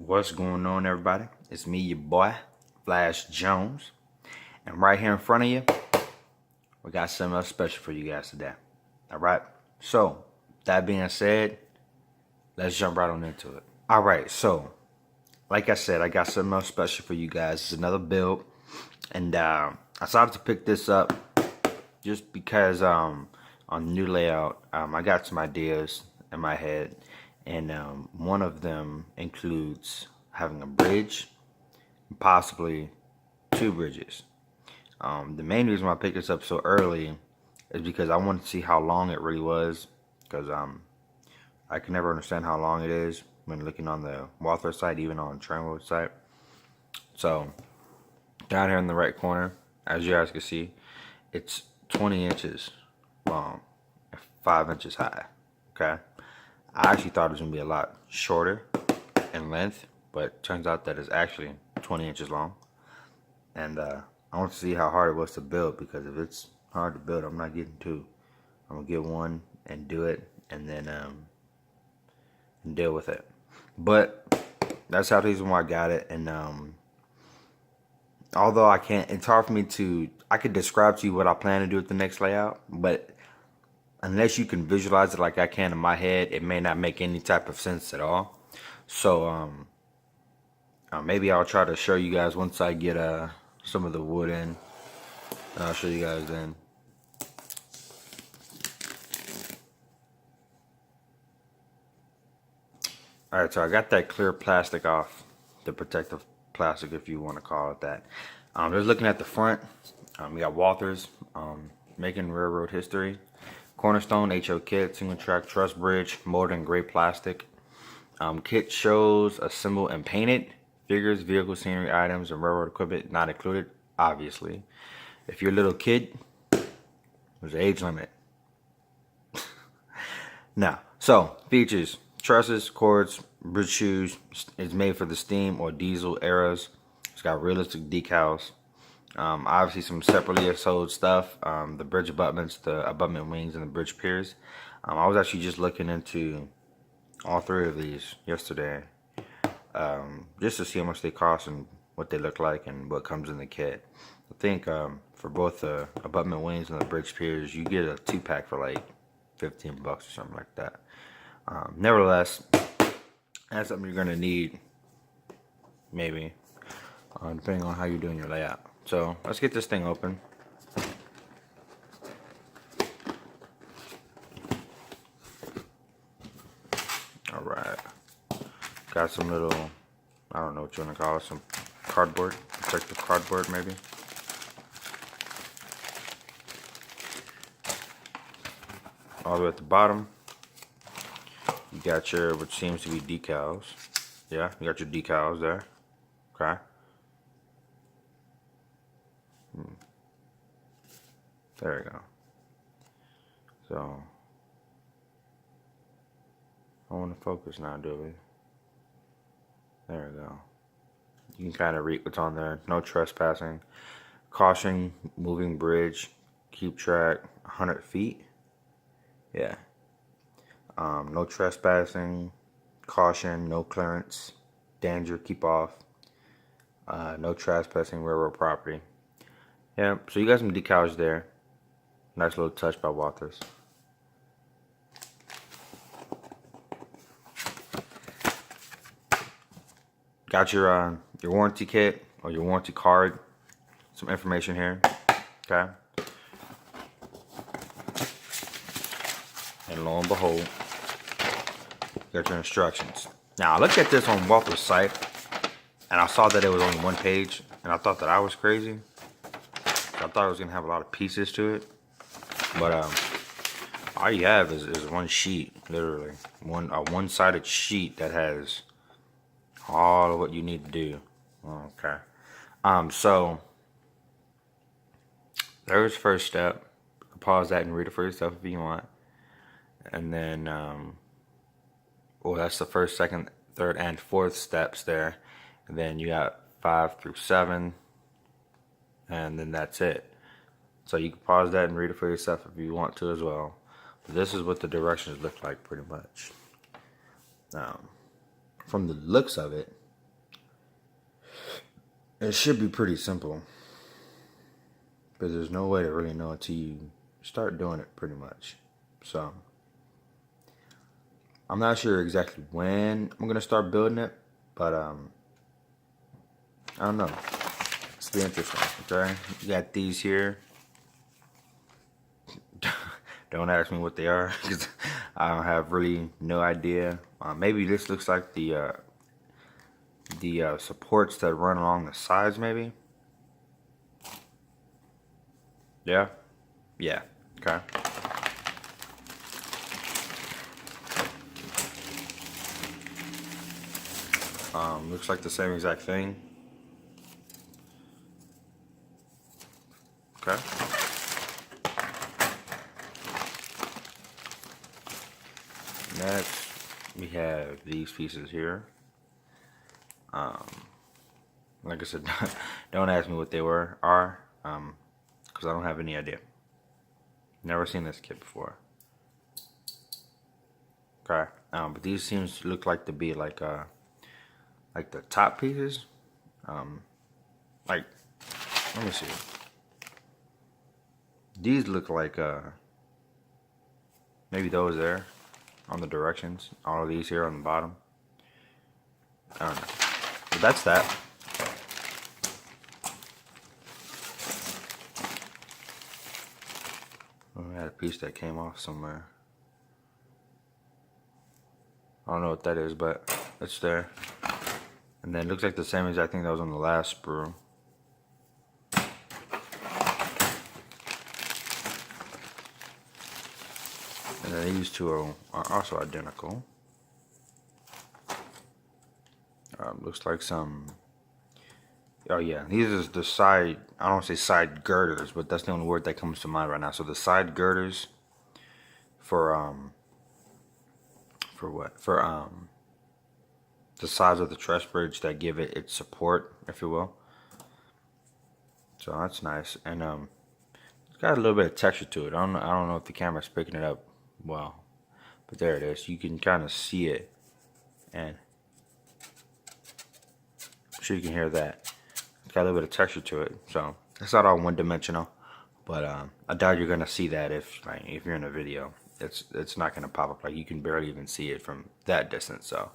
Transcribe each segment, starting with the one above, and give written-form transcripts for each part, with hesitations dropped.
What's going on, everybody? It's me, your boy, Flash Jones. And right here in front of you, we got something else special for you guys today. Alright? So, that being said, let's jump right on into it. Alright, so, like I said, I got something else special for you guys. It's another build. And I decided to pick this up just because on the new layout, I got some ideas in my head. And one of them includes having a bridge, possibly two bridges. The main reason why I picked this up so early is because I wanted to see how long it really was. Because I can never understand how long it is when looking on the Walthers site, even on the Trainroad site. So, down here in the right corner, as you guys can see, it's 20 inches long and 5 inches high. Okay? I actually thought it was going to be a lot shorter in length, but turns out that it's actually 20 inches long. And I want to see how hard it was to build, because if it's hard to build, I'm not getting two. I'm going to get one and do it, and then and deal with it. But that's how the reason why I got it. And although I can't, it's hard for me to, I could describe to you what I plan to do with the next layout, but unless you can visualize it like I can in my head, it may not make any type of sense at all. So maybe I'll try to show you guys once I get some of the wood in, and I'll show you guys then. Alright, so I got that clear plastic off, the protective plastic, if you want to call it that. Just looking at the front, we got Walthers, making railroad history. Cornerstone HO kit, single track truss bridge, molded in gray plastic. Kit shows assembled and painted. Figures, vehicle scenery items, and railroad equipment not included, obviously. If you're a little kid, there's an age limit. Now, so features: trusses, cords, bridge shoes. It's made for the steam or diesel eras. It's got realistic decals. Obviously some separately assembled stuff, the bridge abutments, the abutment wings, and the bridge piers. I was actually just looking into all three of these yesterday, just to see how much they cost and what they look like and what comes in the kit. I think for both the abutment wings and the bridge piers, you get a 2-pack for like 15 bucks or something like that. Nevertheless, that's something you're gonna need, maybe, depending on how you're doing your layout. So let's get this thing open. Alright. Got some little, I don't know what you want to call it, some cardboard, protective cardboard maybe. All the way at the bottom, you got your, which seems to be decals. Yeah, you got your decals there. Okay. There we go. So, I want to focus now, do we? There we go. You can kind of read what's on there. No trespassing. Caution, moving bridge. Keep track, 100 feet. Yeah. No trespassing. Caution, no clearance. Danger, keep off. No trespassing railroad property. Yeah, so you got some decals there. Nice little touch by Walthers. Got your warranty kit or your warranty card. Some information here. Okay. And lo and behold, you got your instructions. Now I looked at this on Walthers' site, and I saw that it was only one page, and I thought that I was crazy. I thought it was gonna have a lot of pieces to it, but all you have is one sheet, literally one-sided sheet that has all of what you need to do. Okay. So there's first step. Pause that and read it for yourself if you want, and then well, that's the first, second, third, and fourth steps there, and then you got 5 through 7. And then that's it. So you can pause that and read it for yourself if you want to as well. But this is what the directions look like pretty much. From the looks of it, It should be pretty simple, but there's no way to really know until you start doing it pretty much. So I'm not sure exactly when I'm gonna start building it, but I don't know. It's be interesting. Okay, you got these here. Don't ask me what they are because I don't have really no idea. Maybe this looks like the supports that run along the sides. Maybe. Yeah. Yeah. Okay. Looks like the same exact thing. Okay. Next, we have these pieces here. Like I said, don't ask me what they are, because I don't have any idea. Never seen this kit before. Okay. But these seems to look like to be like the top pieces. Like, let me see. These look like maybe those there on the directions. All of these here on the bottom. I don't know. But that's that. Oh, I had a piece that came off somewhere. I don't know what that is, but it's there. And then it looks like the same exact thing that was on the last sprue. And then these two are also identical. Looks like some. Oh yeah, these are the side. I don't want to say side girders, but that's the only word that comes to mind right now. So the side girders for what? For the sides of the truss bridge that give it its support, if you will. So that's nice, and it's got a little bit of texture to it. I don't know if the camera's picking it up well, but there it is. You can kind of see it, and I'm sure you can hear that. It's got a little bit of texture to it, so it's not all one-dimensional. But I doubt you're gonna see that if you're in a video. It's not gonna pop up. Like, you can barely even see it from that distance. So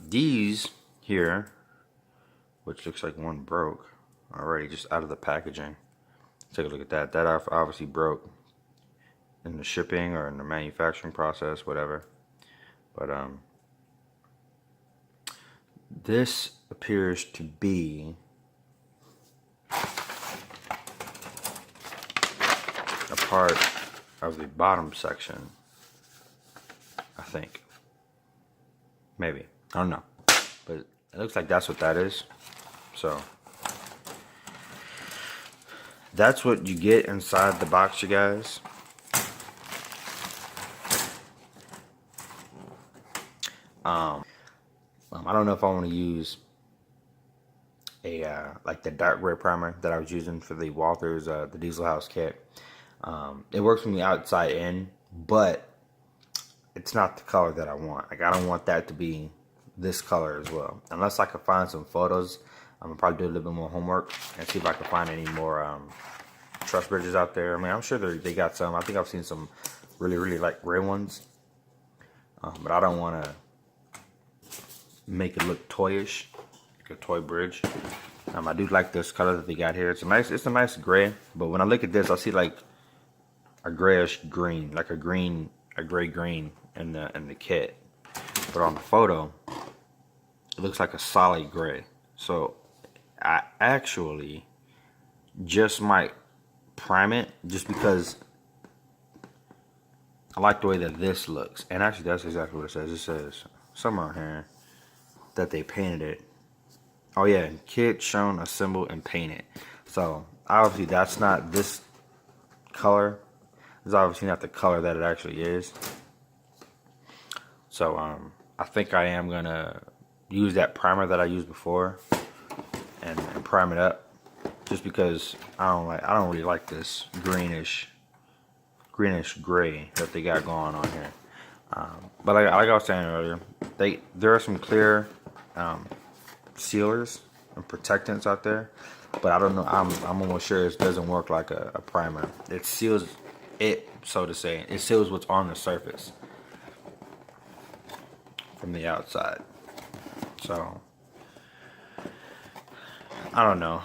these here, which looks like one broke already just out of the packaging. Take a look at that. That obviously broke in the shipping or in the manufacturing process, whatever. But this appears to be a part of the bottom section, I think. Maybe. I don't know. But it looks like that's what that is. So that's what you get inside the box, you guys. I don't know if I want to use a like the dark gray primer that I was using for the Walthers, the Diesel House kit. It works from the outside in, but it's not the color that I want. Like, I don't want that to be this color as well. Unless I can find some photos, I'm gonna probably do a little bit more homework and see if I can find any more truss bridges out there. I mean, I'm sure they got some. I think I've seen some really like gray ones, but I don't want to make it look toyish, like a toy bridge. I do like this color that they got here. It's a nice gray. But when I look at this, I see like a grayish green, like a gray green in the kit. But on the photo, it looks like a solid gray. So I actually just might prime it, just because I like the way that this looks. And actually, that's exactly what it says. It says somewhere here that they painted it. Oh yeah, kit shown, assemble, and painted. So obviously that's not this color. It's obviously not the color that it actually is. So I think I am gonna use that primer that I used before and prime it up, just because I don't really like this greenish gray that they got going on here. But like I was saying earlier, there are some clear sealers and protectants out there, but I don't know. I'm almost sure it doesn't work like a primer. It seals it, so to say. It seals what's on the surface from the outside. So I don't know.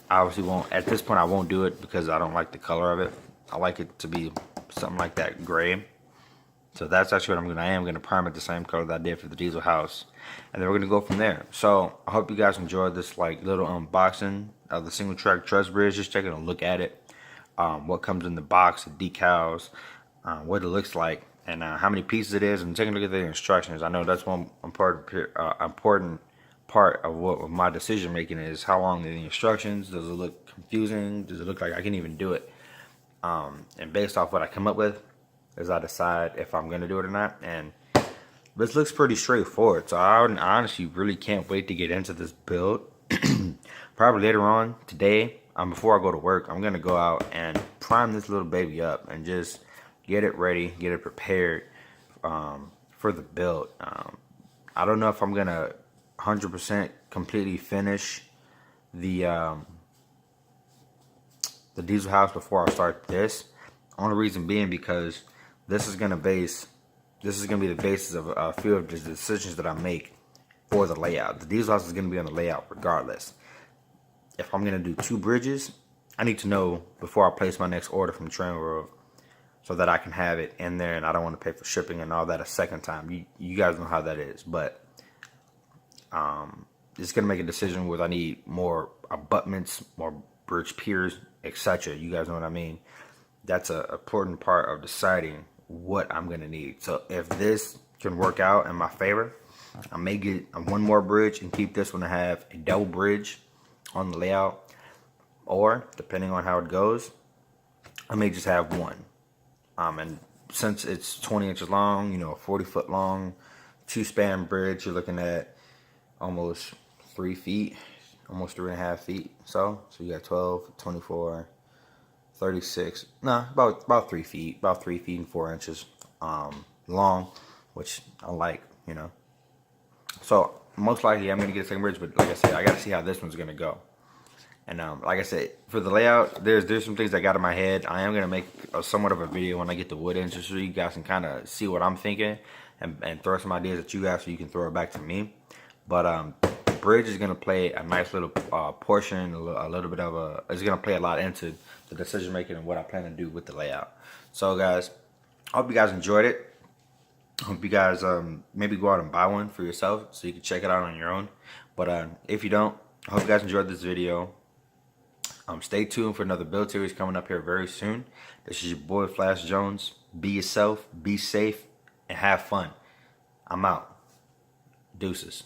I obviously won't, at this point I won't do it because I don't like the color of it. I like it to be something like that gray. So that's actually what I'm gonna. I am gonna prime it the same color that I did for the diesel house, and then we're gonna go from there. So I hope you guys enjoyed this like little unboxing of the single track truss bridge. Just taking a look at it, what comes in the box, the decals, what it looks like, and how many pieces it is, and taking a look at the instructions. I know that's one important part of what my decision making is. How long are the instructions? Does it look confusing? Does it look like I can even do it? And based off what I come up with, as I decide if I'm gonna do it or not. And this looks pretty straightforward, so I honestly really can't wait to get into this build. Probably later on today, before I go to work, I'm gonna go out and prime this little baby up and just get it ready, get it prepared for the build. I don't know if I'm gonna 100% completely finish the diesel house before I start this. Only reason being because this is gonna be the basis of a few of the decisions that I make for the layout. The diesel house is gonna be on the layout regardless. If I'm gonna do 2 bridges, I need to know before I place my next order from Train World so that I can have it in there, and I don't want to pay for shipping and all that a second time. You guys know how that is, but it's gonna make a decision whether I need more abutments, more bridge piers, etc. You guys know what I mean. That's an important part of deciding what I'm gonna need. So if this can work out in my favor, I may get one more bridge and keep this one to have a double bridge on the layout, or depending on how it goes, I may just have one. And since it's 20 inches long, you know, a 40-foot long 2-span bridge, you're looking at almost 3 feet, almost 3.5 feet. So you got 12, 24, 36, about 3 feet, about 3 feet and 4 inches long, which I like, you know. So most likely I'm gonna get the same bridge, but like I said, I gotta see how this one's gonna go. And like I said, for the layout, there's some things I got in my head. I am gonna make somewhat of a video when I get the wood in, so you guys can kind of see what I'm thinking and throw some ideas at you guys, so you can throw it back to me. But the bridge is gonna play a nice little portion, a little bit of a. It's gonna play a lot into the decision making and what I plan to do with the layout. So guys, I hope you guys enjoyed it. I hope you guys maybe go out and buy one for yourself so you can check it out on your own. But if you don't, I hope you guys enjoyed this video. Stay tuned for another build series coming up here very soon. This is your boy Flash Jones. Be yourself, be safe, and have fun. I'm out. Deuces.